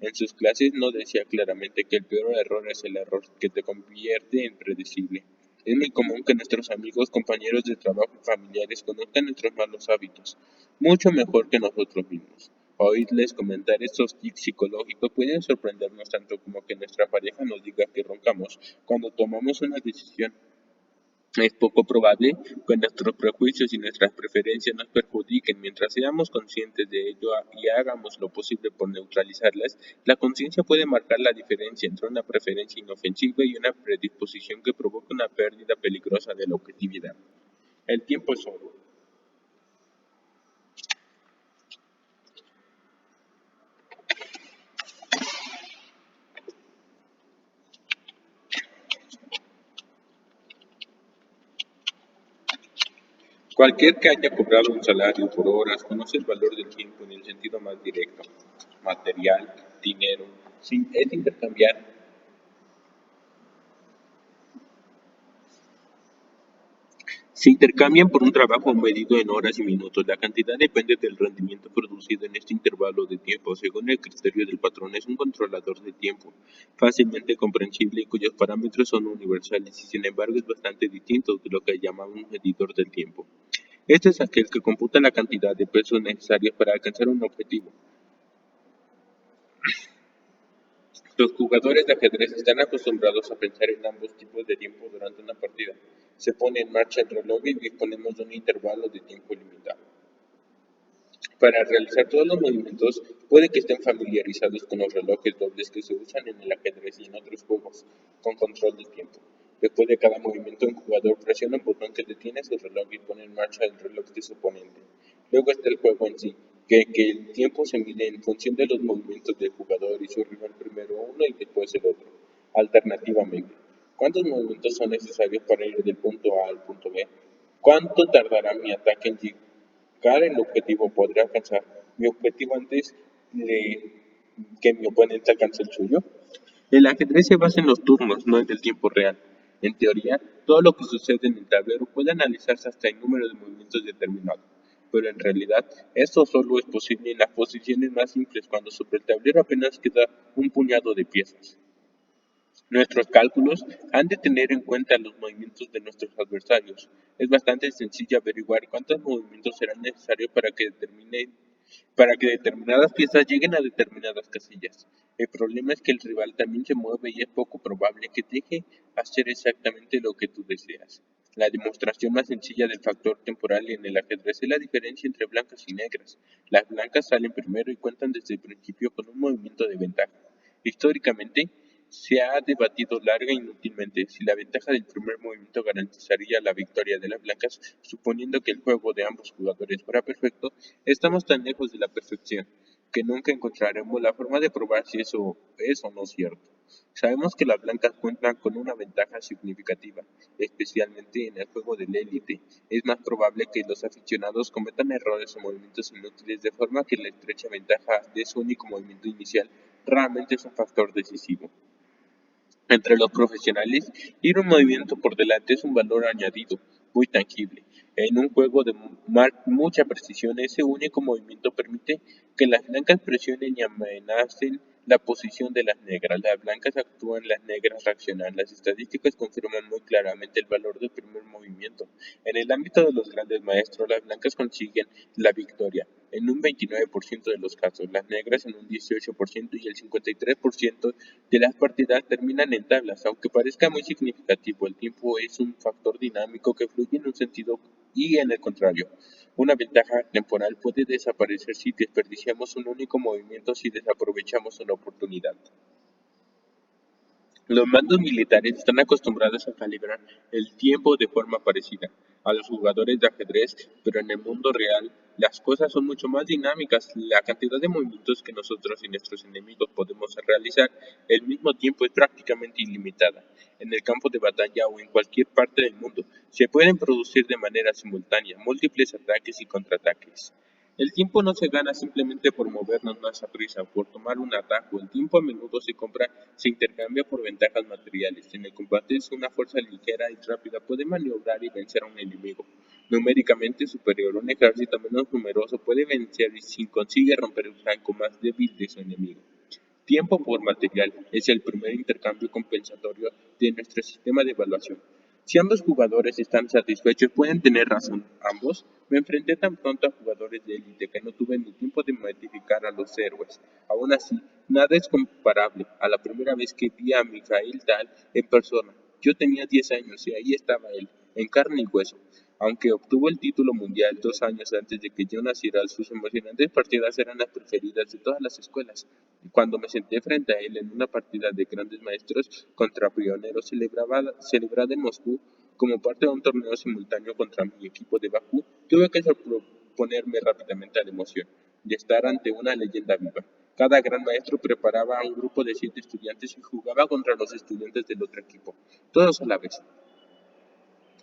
En sus clases no decía claramente que el peor error es el error que te convierte en predecible. Es muy común que nuestros amigos, compañeros de trabajo y familiares conozcan nuestros malos hábitos, mucho mejor que nosotros mismos. Oírles comentar estos tics psicológicos pueden sorprendernos tanto como que nuestra pareja nos diga que roncamos cuando tomamos una decisión. Es poco probable que nuestros prejuicios y nuestras preferencias nos perjudiquen. Mientras seamos conscientes de ello y hagamos lo posible por neutralizarlas, la conciencia puede marcar la diferencia entre una preferencia inofensiva y una predisposición que provoca una pérdida peligrosa de la objetividad. El tiempo es oro. Cualquier que haya cobrado un salario por horas conoce el valor del tiempo en el sentido más directo. Material, dinero, es intercambiar. Se intercambian por un trabajo medido en horas y minutos. La cantidad depende del rendimiento producido en este intervalo de tiempo. Según el criterio del patrón, es un controlador de tiempo, fácilmente comprensible y cuyos parámetros son universales y sin embargo es bastante distinto de lo que llamamos un medidor del tiempo. Este es aquel que computa la cantidad de pesos necesarios para alcanzar un objetivo. Los jugadores de ajedrez están acostumbrados a pensar en ambos tipos de tiempo durante una partida. Se pone en marcha el reloj y disponemos de un intervalo de tiempo limitado. Para realizar todos los movimientos, puede que estén familiarizados con los relojes dobles que se usan en el ajedrez y en otros juegos, con control del tiempo. Después de cada movimiento, un jugador presiona un botón que detiene su reloj y pone en marcha el reloj de su oponente. Luego está el juego en sí, que el tiempo se mide en función de los movimientos del jugador y su rival, primero uno y después el otro, alternativamente. ¿Cuántos movimientos son necesarios para ir del punto A al punto B? ¿Cuánto tardará mi ataque en llegar al objetivo? ¿Podré alcanzar mi objetivo antes de que mi oponente alcance el suyo? El ajedrez se basa en los turnos, no en el tiempo real. En teoría, todo lo que sucede en el tablero puede analizarse hasta en número de movimientos determinados, pero en realidad esto solo es posible en las posiciones más simples, cuando sobre el tablero apenas queda un puñado de piezas. Nuestros cálculos han de tener en cuenta los movimientos de nuestros adversarios. Es bastante sencillo averiguar cuántos movimientos serán necesarios para que determinen para que determinadas piezas lleguen a determinadas casillas. El problema es que el rival también se mueve y es poco probable que deje hacer exactamente lo que tú deseas. La demostración más sencilla del factor temporal en el ajedrez es la diferencia entre blancas y negras. Las blancas salen primero y cuentan desde el principio con un movimiento de ventaja. Históricamente, se ha debatido larga e inútilmente si la ventaja del primer movimiento garantizaría la victoria de las blancas, suponiendo que el juego de ambos jugadores fuera perfecto. Estamos tan lejos de la perfección que nunca encontraremos la forma de probar si eso es o no cierto. Sabemos que las blancas cuentan con una ventaja significativa, especialmente en el juego del élite. Es más probable que los aficionados cometan errores o movimientos inútiles, de forma que la estrecha ventaja de su único movimiento inicial raramente es un factor decisivo. Entre los profesionales, ir un movimiento por delante es un valor añadido, muy tangible. En un juego de mucha precisión, ese único movimiento permite que las blancas presionen y amenacen la posición de las negras. Las blancas actúan, las negras reaccionan. Las estadísticas confirman muy claramente el valor del primer movimiento. En el ámbito de los grandes maestros, las blancas consiguen la victoria en un 29% de los casos, las negras en un 18% y el 53% de las partidas terminan en tablas. Aunque parezca muy significativo, el tiempo es un factor dinámico que fluye en un sentido y en el contrario. Una ventaja temporal puede desaparecer si desperdiciamos un único movimiento, si desaprovechamos una oportunidad. Los mandos militares están acostumbrados a calibrar el tiempo de forma parecida a los jugadores de ajedrez, pero en el mundo real las cosas son mucho más dinámicas. La cantidad de movimientos que nosotros y nuestros enemigos podemos realizar al mismo tiempo es prácticamente ilimitada. En el campo de batalla o en cualquier parte del mundo se pueden producir de manera simultánea múltiples ataques y contraataques. El tiempo no se gana simplemente por movernos más a prisa o por tomar un atajo. El tiempo a menudo se intercambia por ventajas materiales. En el combate, una fuerza ligera y rápida puede maniobrar y vencer a un enemigo numéricamente superior. Un ejército menos numeroso puede vencer si consigue romper el flanco más débil de su enemigo. Tiempo por material es el primer intercambio compensatorio de nuestro sistema de evaluación. Si ambos jugadores están satisfechos, pueden tener razón ambos. Me enfrenté tan pronto a jugadores de élite que no tuve ni tiempo de modificar a los héroes. Aún así, nada es comparable a la primera vez que vi a Mikhail Tal en persona. Yo tenía 10 años y ahí estaba él, en carne y hueso. Aunque obtuvo el título mundial 2 años antes de que yo naciera, sus emocionantes partidas eran las preferidas de todas las escuelas. Cuando me senté frente a él en una partida de grandes maestros contra pioneros celebrada en Moscú como parte de un torneo simultáneo contra mi equipo de Bakú, tuve que sobreponerme rápidamente a la emoción de estar ante una leyenda viva. Cada gran maestro preparaba a un grupo de 7 estudiantes y jugaba contra los estudiantes del otro equipo, todos a la vez,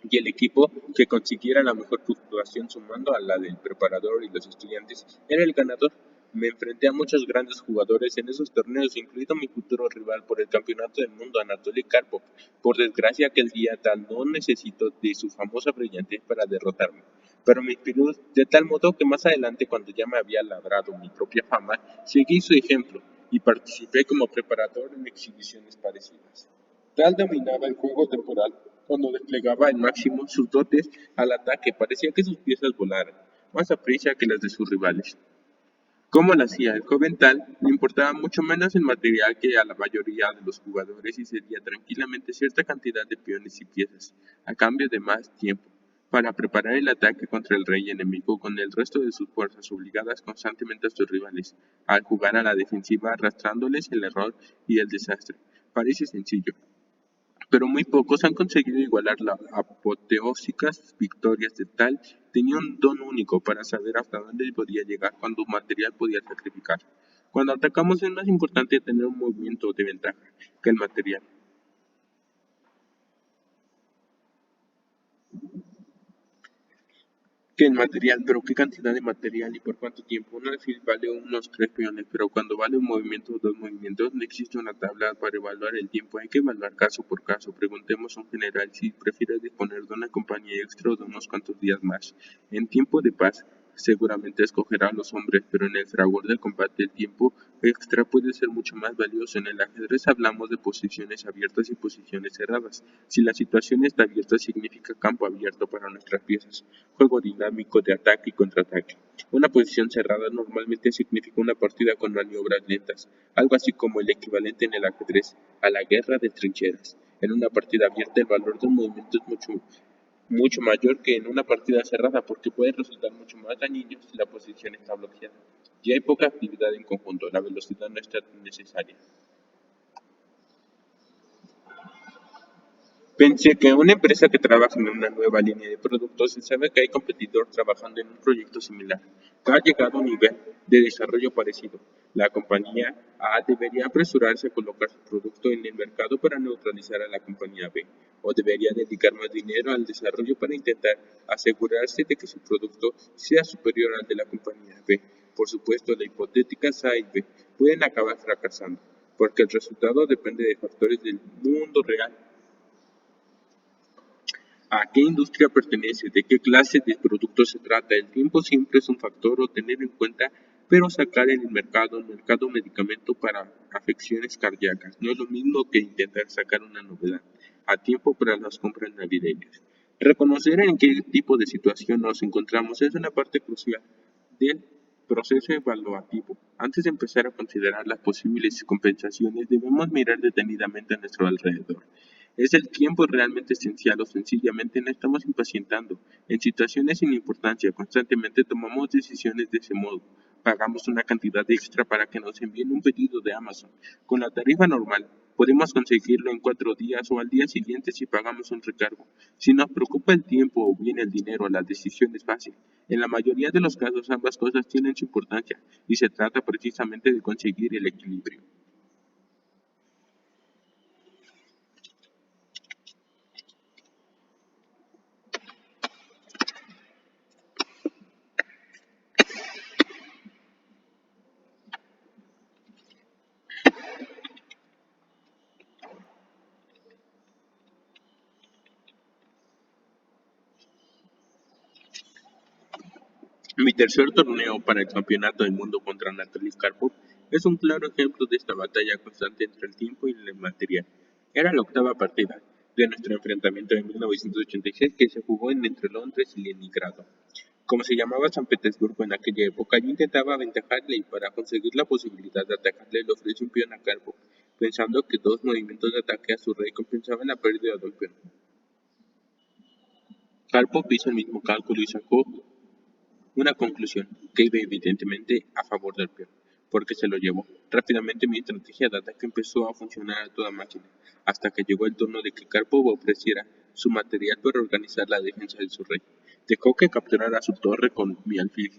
y el equipo que consiguiera la mejor puntuación sumando a la del preparador y los estudiantes era el ganador. Me enfrenté a muchos grandes jugadores en esos torneos, incluido mi futuro rival por el campeonato del mundo, Anatoly Karpov. Por desgracia, aquel día tal no necesitó de su famosa brillantez para derrotarme, pero me inspiró de tal modo que más adelante, cuando ya me había labrado mi propia fama, seguí su ejemplo y participé como preparador en exhibiciones parecidas. Tal dominaba el juego temporal cuando desplegaba al máximo sus dotes al ataque. Parecía que sus piezas volaran, más aprisa que las de sus rivales. ¿Cómo lo hacía? El joven Tal le importaba mucho menos el material que a la mayoría de los jugadores y cedía tranquilamente cierta cantidad de peones y piezas, a cambio de más tiempo, para preparar el ataque contra el rey enemigo con el resto de sus fuerzas obligadas constantemente a sus rivales, al jugar a la defensiva arrastrándoles el error y el desastre. Parece sencillo, pero muy pocos han conseguido igualar las apoteósicas victorias de Tal. Tenía un don único para saber hasta dónde podía llegar cuando un material podía sacrificar. Cuando atacamos es más importante tener un movimiento de ventaja que el material. Que el material, pero qué cantidad de material y por cuánto tiempo. Un alfil vale unos 3 peones, pero cuando vale un movimiento o 2 movimientos, no existe una tabla para evaluar el tiempo. Hay que evaluar caso por caso. Preguntemos a un general si prefiere disponer de una compañía extra o de unos cuantos días más. En tiempo de paz, Seguramente escogerá a los hombres, pero en el fragor del combate el tiempo extra puede ser mucho más valioso. En el ajedrez hablamos de posiciones abiertas y posiciones cerradas. Si la situación está abierta significa campo abierto para nuestras piezas, juego dinámico de ataque y contraataque. Una posición cerrada normalmente significa una partida con maniobras lentas, algo así como el equivalente en el ajedrez a la guerra de trincheras. En una partida abierta el valor de un movimiento es mucho mayor que en una partida cerrada porque puede resultar mucho más dañino si la posición está bloqueada. Y hay poca actividad en conjunto, la velocidad no es tan necesaria. Pensé que una empresa que trabaja en una nueva línea de productos se sabe que hay competidor trabajando en un proyecto similar, que ha llegado a un nivel de desarrollo parecido. La compañía A debería apresurarse a colocar su producto en el mercado para neutralizar a la compañía B, o debería dedicar más dinero al desarrollo para intentar asegurarse de que su producto sea superior al de la compañía B. Por supuesto, las hipotéticas A y B pueden acabar fracasando, porque el resultado depende de factores del mundo real. ¿A qué industria pertenece? ¿De qué clase de producto se trata? El tiempo siempre es un factor a tener en cuenta, pero sacar en el mercado medicamento para afecciones cardíacas no es lo mismo que intentar sacar una novedad a tiempo para las compras navideñas. Reconocer en qué tipo de situación nos encontramos es una parte crucial del proceso evaluativo. Antes de empezar a considerar las posibles compensaciones, debemos mirar detenidamente a nuestro alrededor. ¿Es el tiempo realmente esencial o sencillamente nos estamos impacientando? En situaciones sin importancia, constantemente tomamos decisiones de ese modo. Pagamos una cantidad extra para que nos envíen un pedido de Amazon. Con la tarifa normal, podemos conseguirlo en 4 días o al día siguiente si pagamos un recargo. Si nos preocupa el tiempo o bien el dinero, la decisión es fácil. En la mayoría de los casos ambas cosas tienen su importancia y se trata precisamente de conseguir el equilibrio. Mi tercer torneo para el Campeonato del Mundo contra Natalie Karpov es un claro ejemplo de esta batalla constante entre el tiempo y el material. Era la octava partida de nuestro enfrentamiento en 1986 que se jugó entre Londres y Leningrado. Como se llamaba San Petersburgo en aquella época, yo intentaba aventajarle y para conseguir la posibilidad de atacarle le ofrecí un peón a Karpov, pensando que 2 movimientos de ataque a su rey compensaban la pérdida de un peón. Karpov hizo el mismo cálculo y sacó una conclusión, que iba evidentemente a favor del peón, porque se lo llevó. Rápidamente mi estrategia de ataque empezó a funcionar a toda máquina, hasta que llegó el turno de que Karpov ofreciera su material para organizar la defensa de su rey. Dejó que capturara su torre con mi alfil,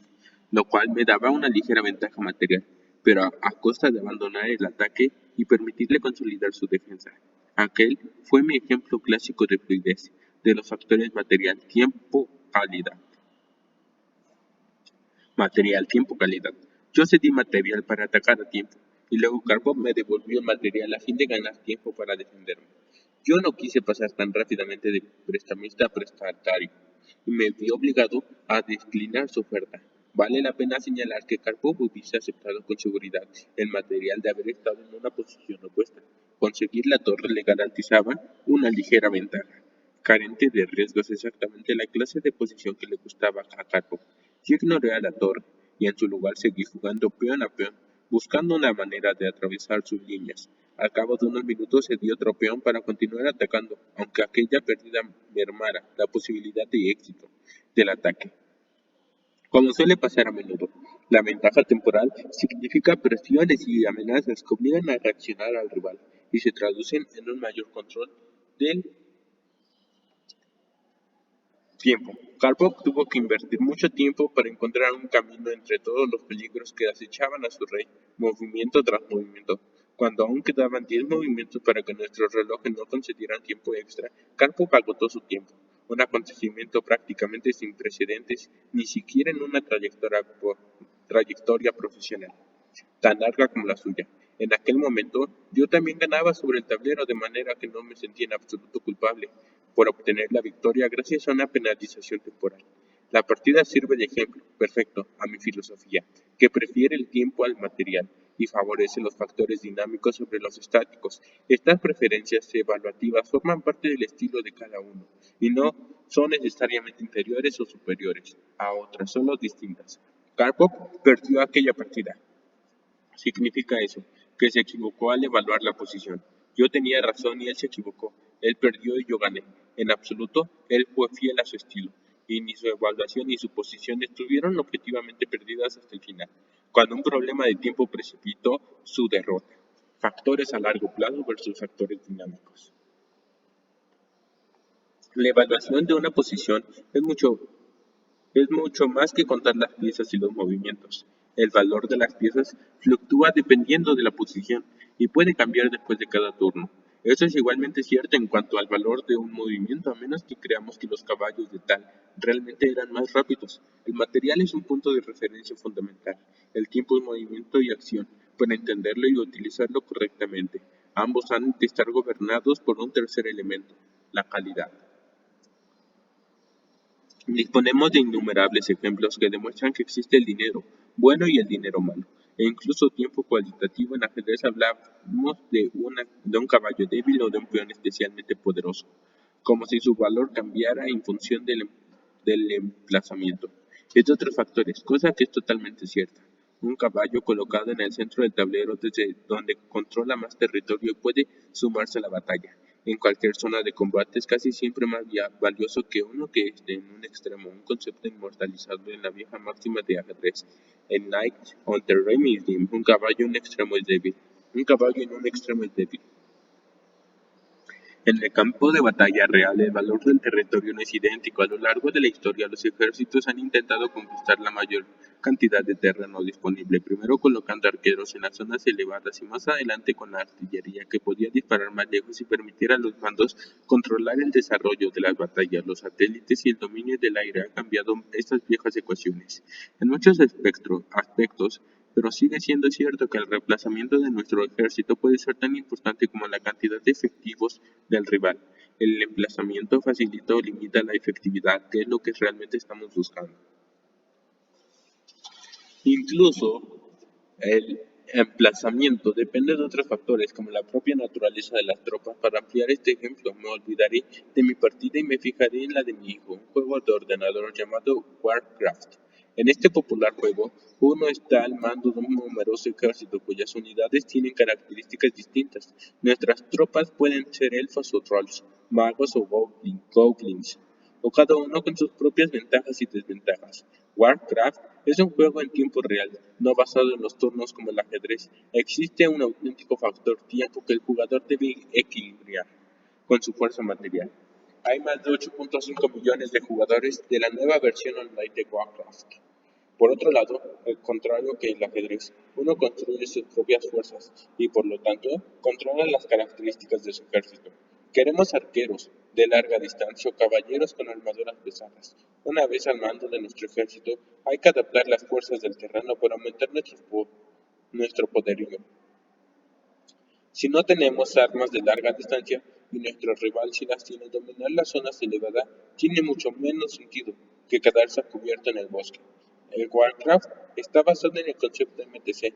lo cual me daba una ligera ventaja material, pero a costa de abandonar el ataque y permitirle consolidar su defensa. Aquel fue mi ejemplo clásico de fluidez, de los factores material, tiempo, calidad. Material, tiempo, calidad. Yo cedí material para atacar a tiempo, y luego Karpov me devolvió el material a fin de ganar tiempo para defenderme. Yo no quise pasar tan rápidamente de prestamista a prestatario, y me vi obligado a declinar su oferta. Vale la pena señalar que Karpov hubiese aceptado con seguridad el material de haber estado en una posición opuesta. Conseguir la torre le garantizaba una ligera ventaja. Carente de riesgos, exactamente la clase de posición que le gustaba a Karpov. Yo ignoré a la torre y en su lugar seguí jugando peón a peón, buscando una manera de atravesar sus líneas. Al cabo de unos minutos cedí otro peón para continuar atacando, aunque aquella pérdida mermara la posibilidad de éxito del ataque. Como suele pasar a menudo, la ventaja temporal significa presiones y amenazas que obligan a reaccionar al rival y se traducen en un mayor control del tiempo. Karpov tuvo que invertir mucho tiempo para encontrar un camino entre todos los peligros que acechaban a su rey, movimiento tras movimiento. Cuando aún quedaban 10 movimientos para que nuestros relojes no concedieran tiempo extra, Karpov agotó su tiempo, un acontecimiento prácticamente sin precedentes, ni siquiera en una trayectoria profesional tan larga como la suya. En aquel momento, yo también ganaba sobre el tablero de manera que no me sentía en absoluto culpable por obtener la victoria gracias a una penalización temporal. La partida sirve de ejemplo perfecto a mi filosofía, que prefiere el tiempo al material y favorece los factores dinámicos sobre los estáticos. Estas preferencias evaluativas forman parte del estilo de cada uno y no son necesariamente inferiores o superiores a otras, solo distintas. Karpov perdió aquella partida. Significa eso, que se equivocó al evaluar la posición. Yo tenía razón y él se equivocó. Él perdió y yo gané. En absoluto, él fue fiel a su estilo, y ni su evaluación ni su posición estuvieron objetivamente perdidas hasta el final, cuando un problema de tiempo precipitó su derrota. Factores a largo plazo versus factores dinámicos. La evaluación de una posición es mucho más que contar las piezas y los movimientos. El valor de las piezas fluctúa dependiendo de la posición y puede cambiar después de cada turno. Eso es igualmente cierto en cuanto al valor de un movimiento, a menos que creamos que los caballos de tal realmente eran más rápidos. El material es un punto de referencia fundamental. El tiempo de movimiento y acción, para entenderlo y utilizarlo correctamente. Ambos han de estar gobernados por un tercer elemento, la calidad. Disponemos de innumerables ejemplos que demuestran que existe el dinero bueno y el dinero malo, e incluso tiempo cualitativo. En ajedrez hablamos de un caballo débil o de un peón especialmente poderoso, como si su valor cambiara en función del emplazamiento y de otros factores, cosa que es totalmente cierta. Un caballo colocado en el centro del tablero desde donde controla más territorio puede sumarse a la batalla. En cualquier zona de combate es casi siempre más valioso que uno que esté en un extremo, un concepto inmortalizado en la vieja máxima de ajedrez. El Knight on the Rim is dim, un caballo en un extremo es débil. Un caballo en un extremo es débil. En el campo de batalla real, el valor del territorio no es idéntico. A lo largo de la historia, los ejércitos han intentado conquistar la mayor cantidad de terreno disponible, primero colocando arqueros en las zonas elevadas y más adelante con la artillería, que podía disparar más lejos y permitir a los mandos controlar el desarrollo de las batallas. Los satélites y el dominio del aire han cambiado estas viejas ecuaciones en muchos aspectos, pero sigue siendo cierto que el reemplazamiento de nuestro ejército puede ser tan importante como la cantidad de efectivos del rival. El emplazamiento facilita o limita la efectividad, que es lo que realmente estamos buscando. Incluso el emplazamiento depende de otros factores, como la propia naturaleza de las tropas. Para ampliar este ejemplo, me olvidaré de mi partida y me fijaré en la de mi hijo, un juego de ordenador llamado Warcraft. En este popular juego, uno está al mando de un numeroso ejército cuyas unidades tienen características distintas. Nuestras tropas pueden ser elfos o trolls, magos o goblins, o cada uno con sus propias ventajas y desventajas. Warcraft es un juego en tiempo real, no basado en los turnos como el ajedrez. Existe un auténtico factor tiempo que el jugador debe equilibrar con su fuerza material. Hay más de 8.5 millones de jugadores de la nueva versión online de Warcraft. Por otro lado, al contrario que el ajedrez, uno construye sus propias fuerzas y por lo tanto controla las características de su ejército. Queremos arqueros de larga distancia o caballeros con armaduras pesadas. Una vez al mando de nuestro ejército, hay que adaptar las fuerzas del terreno para aumentar nuestro poderío. Si no tenemos armas de larga distancia y nuestro rival sí las tiene, dominar las zonas elevadas tiene mucho menos sentido que quedarse a cubierto en el bosque. El Warcraft está basado en el concepto MTC.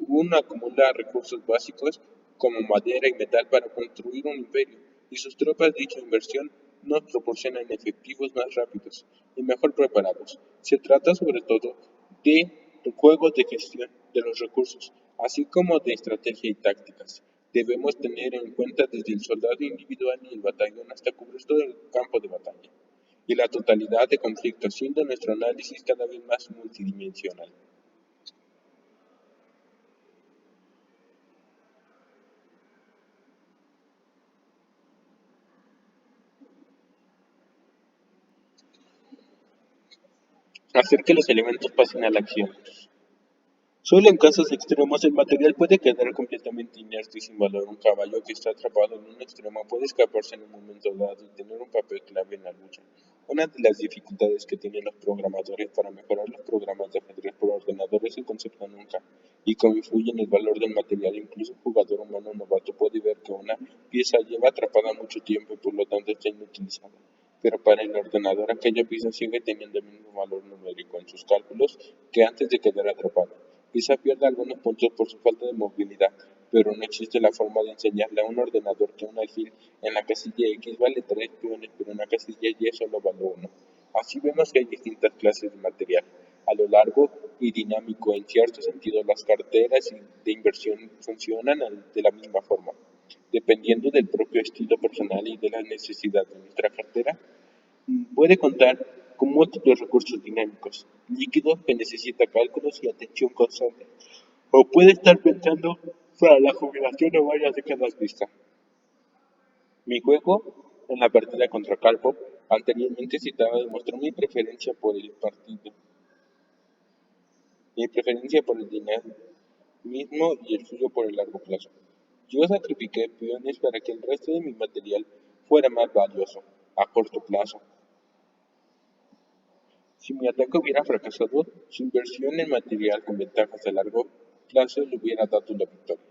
Uno acumula recursos básicos como madera y metal para construir un imperio, y sus tropas de dicha inversión nos proporcionan efectivos más rápidos y mejor preparados. Se trata sobre todo de juegos de gestión de los recursos, así como de estrategia y tácticas. Debemos tener en cuenta desde el soldado individual y el batallón hasta cubrir todo el campo de batalla y la totalidad de conflicto, haciendo nuestro análisis cada vez más multidimensional. Hacer que los elementos pasen a la acción. Solo en casos extremos el material puede quedar completamente inerte y sin valor. Un caballo que está atrapado en un extremo puede escaparse en un momento dado y tener un papel clave en la lucha. Una de las dificultades que tienen los programadores para mejorar los programas de ajedrez por ordenador es el concepto nunca, y cómo influye en el valor del material. Incluso un jugador humano novato puede ver que una pieza lleva atrapada mucho tiempo y por lo tanto está inutilizada. pero para el ordenador aquella pieza sigue teniendo el mismo valor numérico en sus cálculos que antes de quedar atrapada. Quizá pierda algunos puntos por su falta de movilidad, pero no existe la forma de enseñarle a un ordenador que un alfil en la casilla X vale 3 peones, pero en la casilla Y solo vale uno. Así vemos que hay distintas clases de material. A lo largo y dinámico, en cierto sentido, las carteras de inversión funcionan de la misma forma. Dependiendo del propio estilo personal y de las necesidades de nuestra cartera, puede contar con múltiples recursos dinámicos, líquidos que necesita cálculos y atención constante, o puede estar pensando para la jubilación o varias décadas vista. Mi juego en la partida contra Karpov, anteriormente citada, demostró mi preferencia por el dinamismo y el suyo por el largo plazo. Yo sacrifiqué peones para que el resto de mi material fuera más valioso a corto plazo. Si mi ataque hubiera fracasado, su inversión en material con ventajas a largo plazo le hubiera dado la victoria.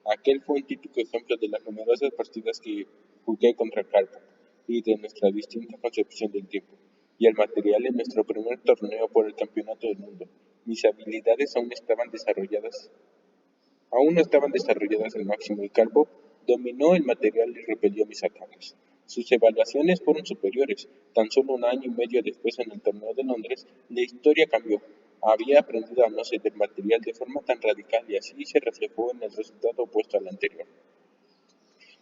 Aquel fue un típico ejemplo de las numerosas partidas que jugué contra Karpov y de nuestra distinta concepción del tiempo, y el material en nuestro primer torneo por el campeonato del mundo. Mis habilidades aún no estaban desarrolladas al máximo y Karpov dominó el material y repelió mis ataques. Sus evaluaciones fueron superiores. Tan solo un año y medio después, en el torneo de Londres, la historia cambió. Había aprendido a no ceder material de forma tan radical y así se reflejó en el resultado opuesto al anterior.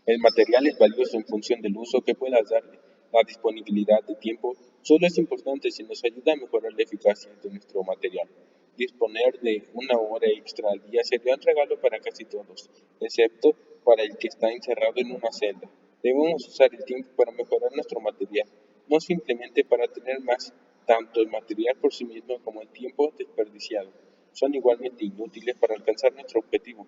El material es valioso en función del uso que puedas darle. La disponibilidad de tiempo solo es importante si nos ayuda a mejorar la eficacia de nuestro material. Disponer de una hora extra al día sería un regalo para casi todos, excepto para el que está encerrado en una celda. Debemos usar el tiempo para mejorar nuestro material, no simplemente para tener más. Tanto el material por sí mismo como el tiempo desperdiciado son igualmente inútiles para alcanzar nuestro objetivo.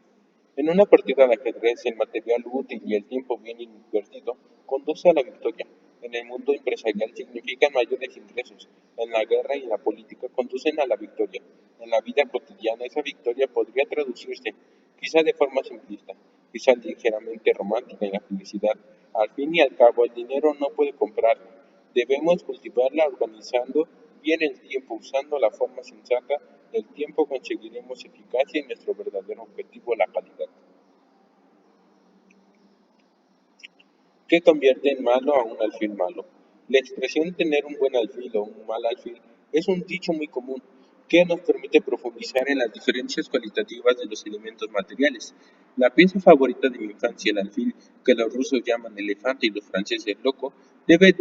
En una partida de ajedrez, el material útil y el tiempo bien invertido conduce a la victoria. En el mundo empresarial significan mayores ingresos. En la guerra y en la política conducen a la victoria. En la vida cotidiana esa victoria podría traducirse, quizá de forma simplista, quizá ligeramente romántica en la felicidad. Al fin y al cabo, el dinero no puede comprarla. Debemos cultivarla organizando bien el tiempo, usando la forma sensata del tiempo conseguiremos eficacia y nuestro verdadero objetivo, la calidad. ¿Qué convierte en malo a un alfil malo? La expresión tener un buen alfil o un mal alfil es un dicho muy común que nos permite profundizar en las diferencias cualitativas de los elementos materiales. La pieza favorita de mi infancia, el alfil, que los rusos llaman elefante y los franceses loco, debe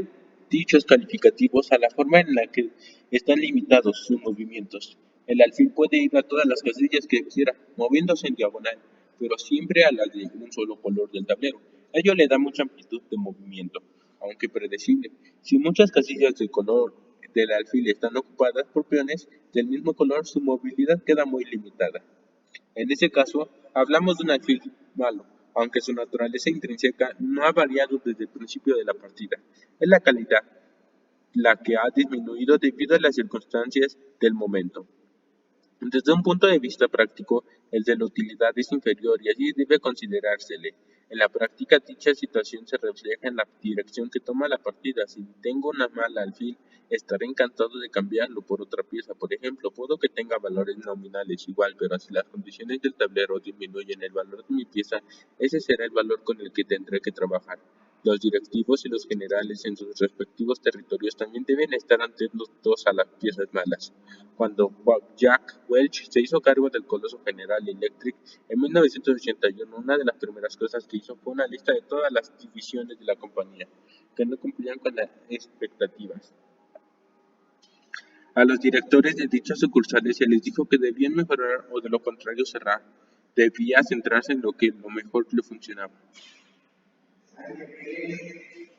dichos calificativos a la forma en la que están limitados sus movimientos. El alfil puede ir a todas las casillas que quiera, moviéndose en diagonal, pero siempre a las de un solo color del tablero. Ello le da mucha amplitud de movimiento, aunque predecible. Si muchas casillas de color del alfil están ocupadas por peones del mismo color, su movilidad queda muy limitada. En ese caso, hablamos de un alfil malo, aunque su naturaleza intrínseca no ha variado desde el principio de la partida. Es la calidad la que ha disminuido debido a las circunstancias del momento. Desde un punto de vista práctico, el de la utilidad es inferior y así debe considerársele. En la práctica, dicha situación se refleja en la dirección que toma la partida. Si tengo una mala alfil, estaré encantado de cambiarlo por otra pieza. Por ejemplo, puedo que tenga valores nominales igual, pero si las condiciones del tablero disminuyen el valor de mi pieza, ese será el valor con el que tendré que trabajar. Los directivos y los generales en sus respectivos territorios también deben estar atentos a las piezas malas. Cuando Jack Welch se hizo cargo del coloso General Electric en 1981, una de las primeras cosas que hizo fue una lista de todas las divisiones de la compañía que no cumplían con las expectativas. A los directores de dichas sucursales se les dijo que debían mejorar o de lo contrario cerrar. Debía centrarse en lo mejor le funcionaba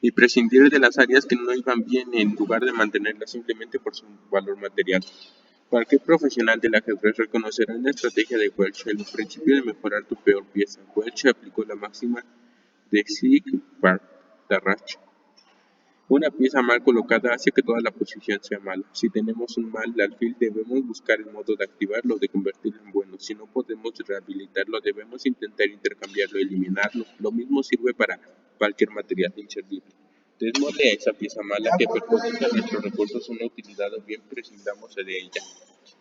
y prescindir de las áreas que no iban bien en lugar de mantenerlas simplemente por su valor material. Cualquier profesional del ajedrez reconocerá en la estrategia de Welch el principio de mejorar tu peor pieza. Welch aplicó la máxima de Sieg-Bartarach. Una pieza mal colocada hace que toda la posición sea mala. Si tenemos un mal alfil, debemos buscar el modo de activarlo o de convertirlo en bueno. Si no podemos rehabilitarlo, debemos intentar intercambiarlo, eliminarlo. Lo mismo sirve para cualquier material inservible. Démosle a esa pieza mala que perjudica nuestros recursos una utilidad o bien prescindamos de ella,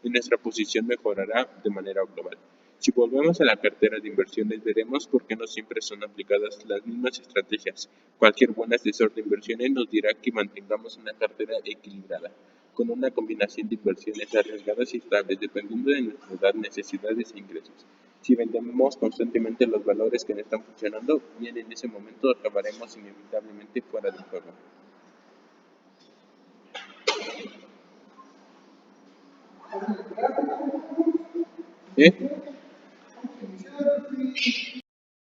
y nuestra posición mejorará de manera global. Si volvemos a la cartera de inversiones, veremos por qué no siempre son aplicadas las mismas estrategias. Cualquier buen asesor de inversiones nos dirá que mantengamos una cartera equilibrada, con una combinación de inversiones arriesgadas y estables, dependiendo de nuestra edad, necesidades e ingresos. Si vendemos constantemente los valores que no están funcionando, bien en ese momento acabaremos inevitablemente fuera del juego. ¿Eh?